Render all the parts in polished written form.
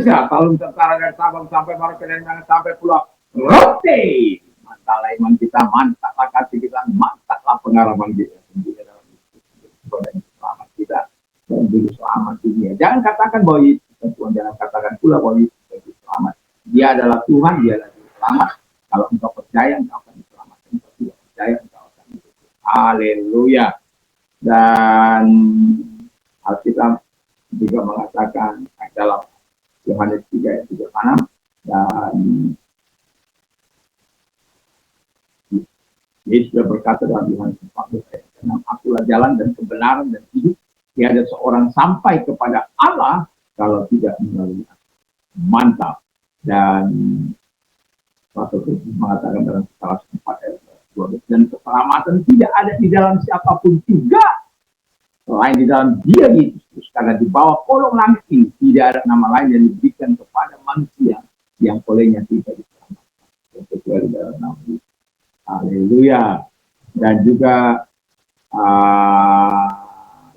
Indonesia, Talun Tentara dari Sabang sampai Merauke dan sampai Pulau Rote. Mantaplah iman kita, mantaplah kasih kita, mantaplah pengalaman kita. Selamat kita dan dulu selamat dunia. Jangan katakan bahwa itu Tuhan, jangan katakan pula bahwa itu selamat. Dia adalah Tuhan, dia adalah selamat. Kalau engkau percaya, engkau akan diselamatkan. Engkau tidak percaya, engkau akan diselamatkan. Haleluya. Dan Alkitab juga mengatakan dalam Yohanes 3 ayat 36, dan Yesus sudah berkata dalam Yohanes 14 ayat 6, akulah jalan dan kebenaran dan hidup. Tiada seorang sampai kepada Allah kalau tidak melalui aku. Mantap. Dan Rasul Kristus mengatakan dalam salah 4 ayat 12, dan keselamatan tidak ada di dalam siapapun juga selain di dalam Dia Yesus, karena di bawah kolong langit ini tidak ada nama lain yang diberikan kepada manusia yang olehnya kita diselamatkan kecuali dalam nama Yesus. Haleluya. Dan juga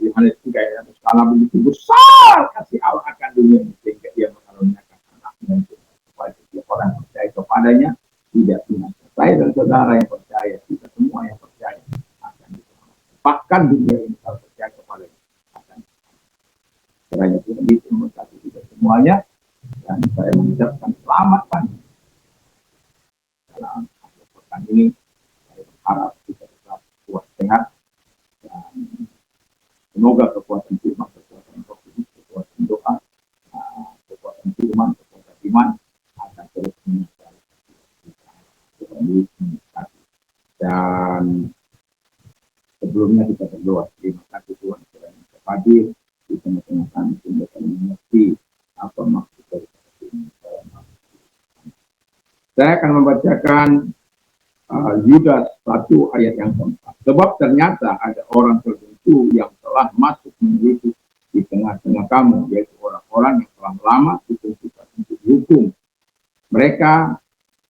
Yohanes 3 ayat 1, karena begitu besar kasih Allah akan dunia ini sehingga Dia mengaruniakan anaknya supaya setiap orang percaya kepadanya tidak binasa. Saya dan saudara yang percaya, kita semua yang percaya akan diselamatkan. Bahkan dunia ini kalau percaya kepadanya akan diselamatkan. Kiranya Tuhan itu memberkati kita semuanya, dan saya mengucapkan selamat pagi dalam pekan ini. Saya berharap kita tetap kuat sehat, dan semoga kekuatan firman, kekuatan roh, kekuatan doa, kekuatan firman, kekuatan iman akan terus menyertai kita. Dan sebelumnya kita berdoa. Terima kasih Tuhan kerana kita hadir di tengah-tengah kami sehingga kami mengerti apa maksud dari ini. Saya akan membacakan Yudas 1 ayat yang keempat. Sebab ternyata ada orang tertentu yang telah masuk menjadi di tengah-tengah kamu, yaitu orang-orang yang telah lama ditentukan untuk dihukum. Mereka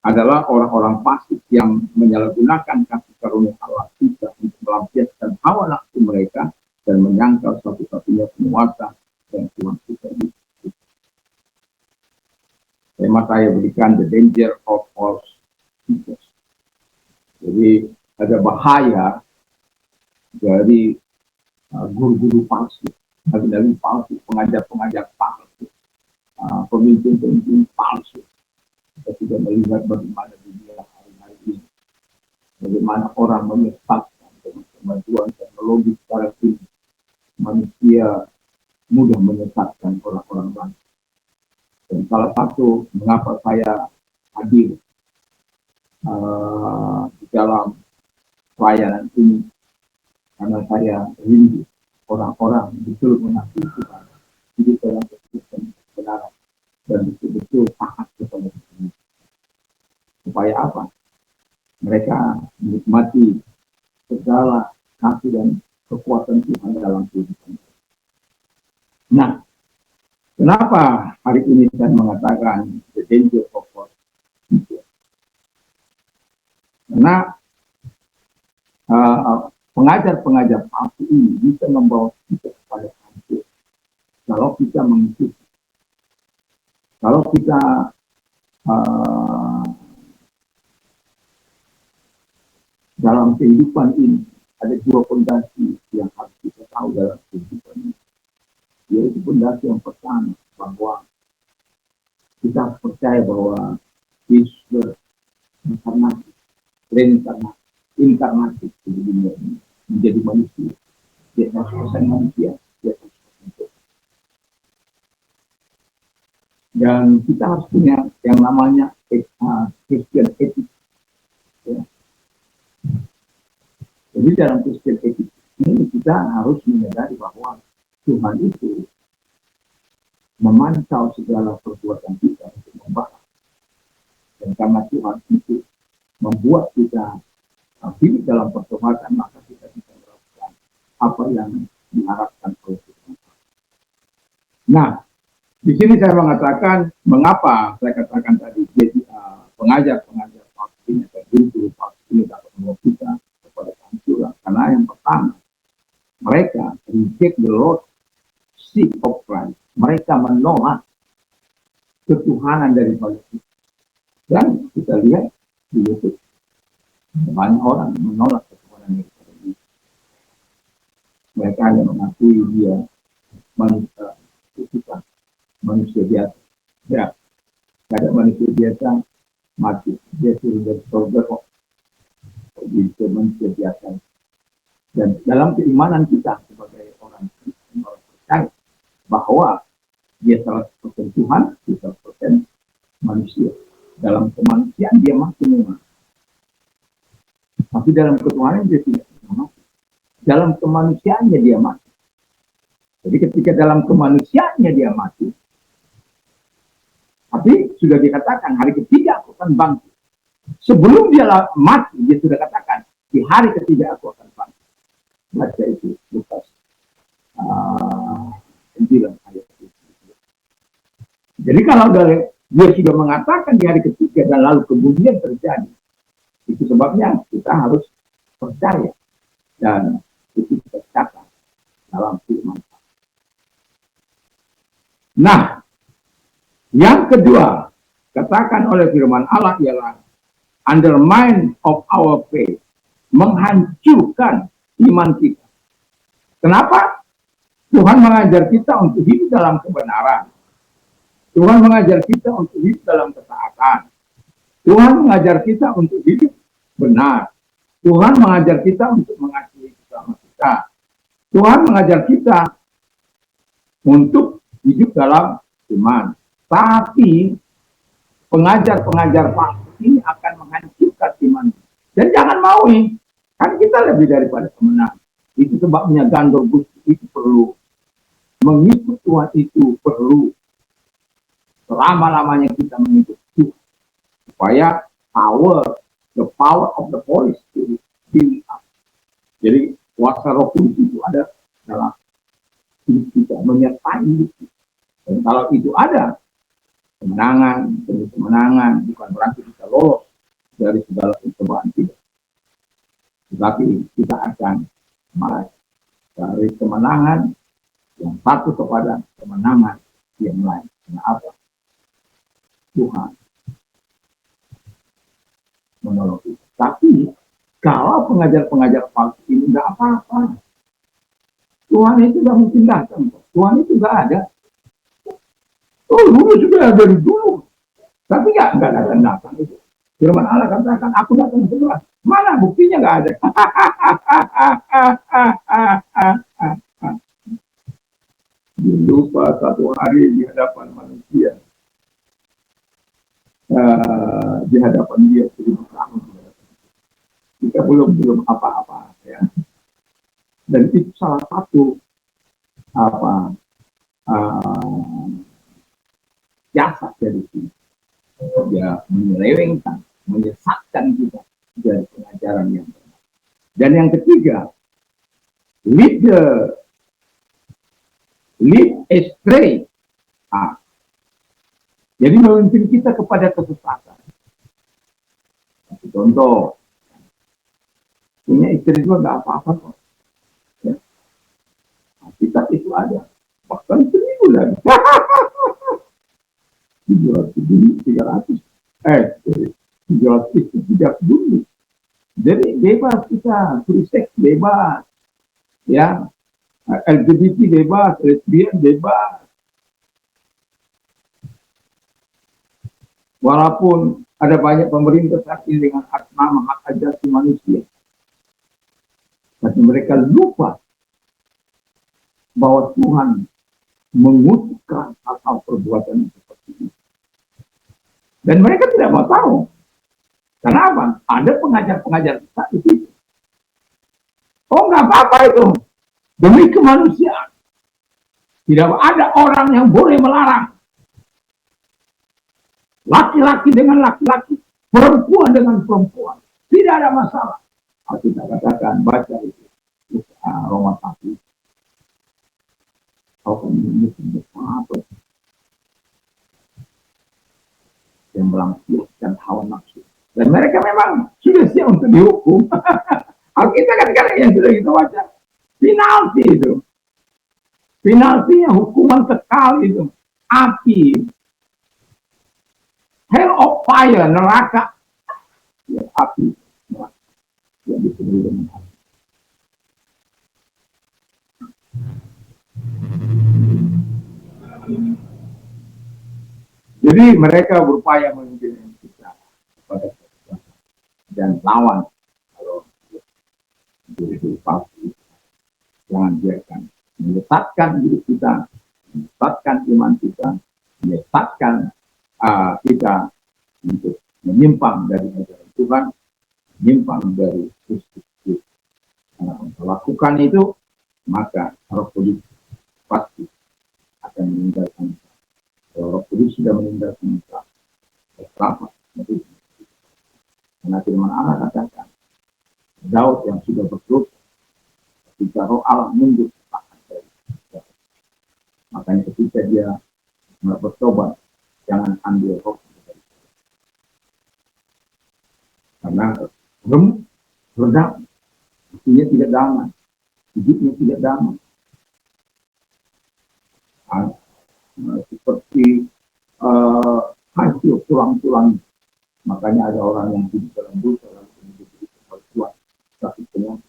adalah orang-orang fasik yang menyalahgunakan kasih karunia Allah kita untuk melampiaskan hawa nafsu mereka dan menyangkal satu-satunya penguasa yang Tuhan kita Yesus. Tema saya berikan the danger of false teachers. Jadi ada bahaya dari guru-guru palsu, nabi-nabi palsu, pengajar-pengajar palsu, pemimpin-pemimpin palsu. Kita sudah melihat bagaimana dunia hari ini, bagaimana orang menyesatkan dengan kemajuan teknologi sekarang ini. Manusia mudah menyesatkan orang-orang lain. Dan salah satu mengapa saya hadir di dalam pelayanan ini, karena saya rindu orang-orang betul mengakui Tuhan, hidup dalam kebenaran dan betul-betul taat kepada Tuhan. Supaya apa? Mereka menikmati segala kasih dan kekuatan Tuhan dalam kehidupan. Nah, kenapa hari ini saya mengatakan the danger of false teachers? Karena pengajar-pengajar palsu ini bisa membawa kita kepada hancur kalau kita mengikuti. Kalau kita dalam kehidupan ini ada dua pondasi yang harus kita tahu dalam kehidupan ini, yaitu pondasi yang pertama bahwa kita percaya bahwa Yesus berinkarnasi, inkarnasi di dunia ini, menjadi manusia, dia 100% manusia, dia 100% Tuhan. Dan kita harus punya yang namanya Christian ethics. Ya. Jadi dalam Christian ethics ini kita harus menyadari bahwa Tuhan itu memantau segala perbuatan kita untuk membalas. Dan karena Tuhan itu membuat kita hidup dalam pertobatan, maka kita bisa melakukan apa yang diharapkan oleh Tuhan. Nah, di sini saya mengatakan mengapa saya katakan tadi jadi pengajar-pengajar palsu ini atau guru-guru palsu ini dapat membawa kita kepada kehancuran. Karena yang pertama, mereka reject the Lord seek of Christ. Mereka menolak ketuhanan daripada kita. Dan kita lihat di YouTube banyak orang menolak ketuhanan daripada Yesus. Mereka hanya mengakui dia manusia, manusia biasa. Ya, ada manusia biasa mati, dia turun dari surga kok. Itu manusia biasa. Dan dalam keimanan kita sebagai orang Kristen, orang percaya bahwa dia 100% Tuhan, dia 100% manusia. Dalam kemanusiaan dia masih memang. Tapi dalam ketuhanan dia tidak mati. Dalam kemanusiaannya dia mati. Jadi ketika dalam kemanusiaannya dia mati, tapi sudah dikatakan hari ketiga aku akan bangkit. Sebelum dia mati, dia sudah katakan di hari ketiga aku akan bangkit. Baca itu Lukas 9 ayat 7. Jadi kalau dia sudah mengatakan di hari ketiga dan lalu kemudian terjadi, itu sebabnya kita harus percaya dan itu kita catat dalam firman. Nah, yang kedua katakan oleh firman Allah ialah undermine of our faith, menghancurkan iman kita. Kenapa? Tuhan mengajar kita untuk hidup dalam kebenaran. Tuhan mengajar kita untuk hidup dalam ketaatan. Tuhan mengajar kita untuk hidup benar. Tuhan mengajar kita untuk mengasihi sesama kita. Tuhan mengajar kita untuk hidup dalam iman. Tapi pengajar-pengajar palsu ini akan menghancurkan iman. Dan jangan mau nih, kan kita lebih daripada pemenang. Itu sebabnya gandor Gusti itu perlu. Mengikut Tuhan itu perlu. Selama-lamanya kita mengikut Tuhan. Supaya the power of the Holy Spirit build up. Jadi kuasa Roh Kudus itu ada dalam hidup kita, menyertai hidup kita. Dan kalau itu ada, kemenangan, demi kemenangan, bukan berarti kita lolos dari segala pencobaan kita. Tetapi kita akan meraih dari kemenangan yang satu kepada kemenangan yang lain. Kenapa? Tuhan menolong kita. Tapi kalau pengajar-pengajar palsu ini nggak apa-apa, Tuhan itu nggak mungkin datang. Tuhan itu nggak ada. Oh, dulu sudah dari dulu. Tapi nggak datang itu. Firman Allah katakan, aku datang segera. Mana buktinya nggak ada. Lupa satu hari di hadapan manusia. Di hadapan dia 1000 tahun. Kita belum apa-apa ya. Dan itu salah satu jasa dari sini. Dia menyelewengkan, menyesatkan kita dari pengajaran yang benar. Dan yang ketiga, lead astray. Jadi memimpin kita kepada kesesatan. Contoh, punya istri juga nggak apa-apa kok. Ya. Kita itu ada, bahkan 1000 lagi. 300 dulu. Jadi bebas kita, free sex bebas, ya, LGBT bebas, lesbian bebas. Walaupun ada banyak pemerintah saat ini dengan nama hak asasi manusia, tapi mereka lupa bahwa Tuhan mengutukkan hal-hal perbuatan seperti ini. Dan mereka tidak mau tahu. Kenapa? Ada pengajar-pengajar kita di situ. Oh, nggak apa-apa itu. Demi kemanusiaan. Tidak ada orang yang boleh melarang. Laki-laki dengan laki-laki, perempuan dengan perempuan. Tidak ada masalah. Kita katakan, baca itu. Roma 1. Apa? Yang melampiaskan hawa nafsu. Dan mereka memang sudah siap untuk dihukum. Alkitab kan yang sudah kita baca. Penalti itu. Penaltinya hukuman kekal itu. Api. hell of fire, neraka, ya, api neraka yang dipenuhi dengan api. Jadi mereka berupaya memimpin kita kepada kekuasaan dan lawan kalau diri palsu. Jangan biarkan menyesatkan hidup kita, menyesatkan iman kita, menyesatkan kita untuk menyimpang dari ajaran Tuhan, menyimpang dari Kristus. Lakukan itu, maka Roh Kudus pasti akan meninggalkan kita. Kalau Roh Kudus sudah meninggalkan kita, berapa? Karena firman Allah katakan, Daud yang sudah berdosa, ketika Roh Allah mundur, makanya ketika dia bertobat, jangan ambil roh. Karena redam, hatinya tidak damai, hidupnya tidak damai. Seperti hancur tulang-tulang. Makanya ada orang yang hidup dalam dosa, lalu kemudian kuat. Tapi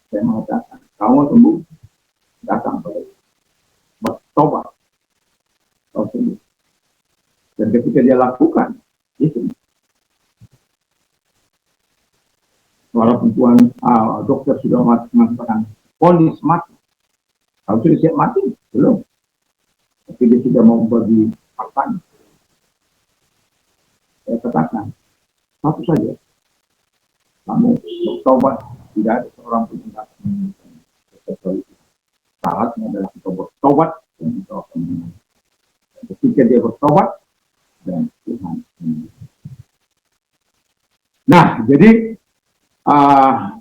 saya mengatakan, kamu sembuh, datang pada bertobat. Dan ketika dia lakukan itu, walaupun Tuhan dokter sudah mengatakan vonis mati, kalau sudah siap mati belum, tapi dia sudah mau bagi apa? Saya katakan satu saja, kamu bertobat, tidak ada seorang pun yang dapat menginginkan. Syaratnya adalah kita bertobat dan kita akan menang. Ketika dia bertobat, dan Tuhan. Nah, jadi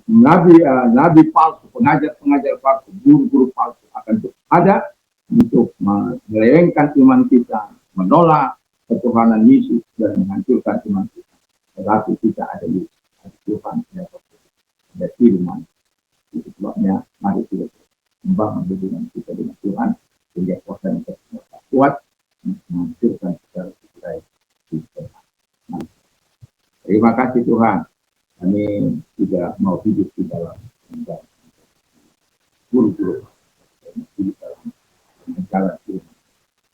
nabi palsu, pengajar palsu, guru-guru palsu akan terus ada untuk melewengkan iman kita, menolak ketuhanan Yesus dan menghancurkan iman kita. Tetapi kita ada Yesus, ada Tuhan, ada firman. Itu sebabnya mari kita membangun hubungan kita dengan Tuhan sehingga kuasa kita kuat menghancurkan segala sesuatu. Terima kasih Tuhan, kami tidak mau hidup di dalam guru-guru, di dalam negara Tuhan.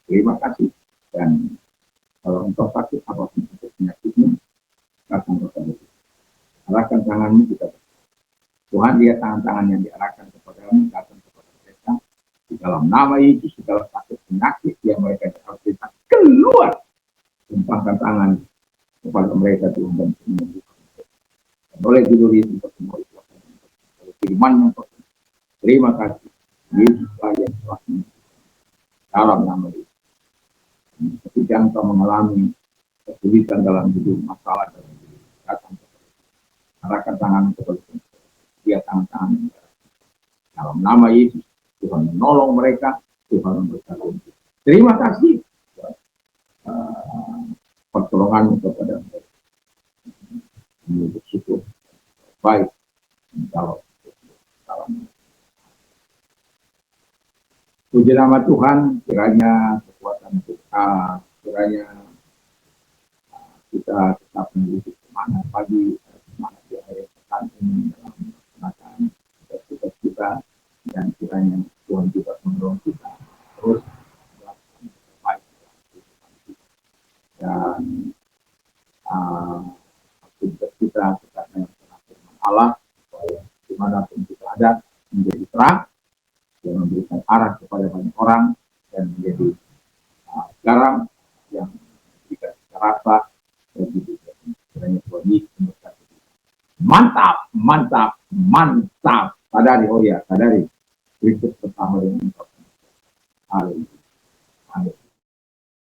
Terima kasih, dan kalau engkau sakit apapun untuk penyakitmu, datang kepada Tuhan. Arahkan tanganmu kita. Tuhan lihat tangan-tangan yang diarahkan kepadamu, datang kepada mereka. Di dalam nama Yesus, segala sakit penyakit yang mereka harus keluar. Tumpahkan tangan kepada mereka Tuhan dan menyembuhkan. Oleh judul ini semua itu firman yang Tuhan. Terima kasih Yesuslah yang telah dalam nama Yesus. Ketika engkau mengalami kesulitan dalam hidup, masalah dalam hidup, datang kepada arahkan tangan kepada Tuhan. Dia tangan-tangan yang dalam nama Yesus. Tuhan menolong mereka, Tuhan memberkati. Terima kasih pertolongan kepada mereka. Kami bersyukur baik kalau dalam puji nama Tuhan, kiranya kekuatan kita, kiranya kita tetap memiliki semangat pagi, semangat di akhir pekan ini dalam melaksanakan tugas kita, dan kiranya Tuhan juga mendorong kita terus melakukan baik dan aktivitas kita sekarang dengan firman Allah, supaya dimanapun kita ada menjadi terang yang memberikan arah kepada banyak orang dan menjadi garam yang memberikan rasa bagi kita. Kiranya Tuhan Yesus memberkati. Mantap, mantap, mantap. Sadari, oh ya, sadari. Kristus bersama dengan engkau. Haleluya.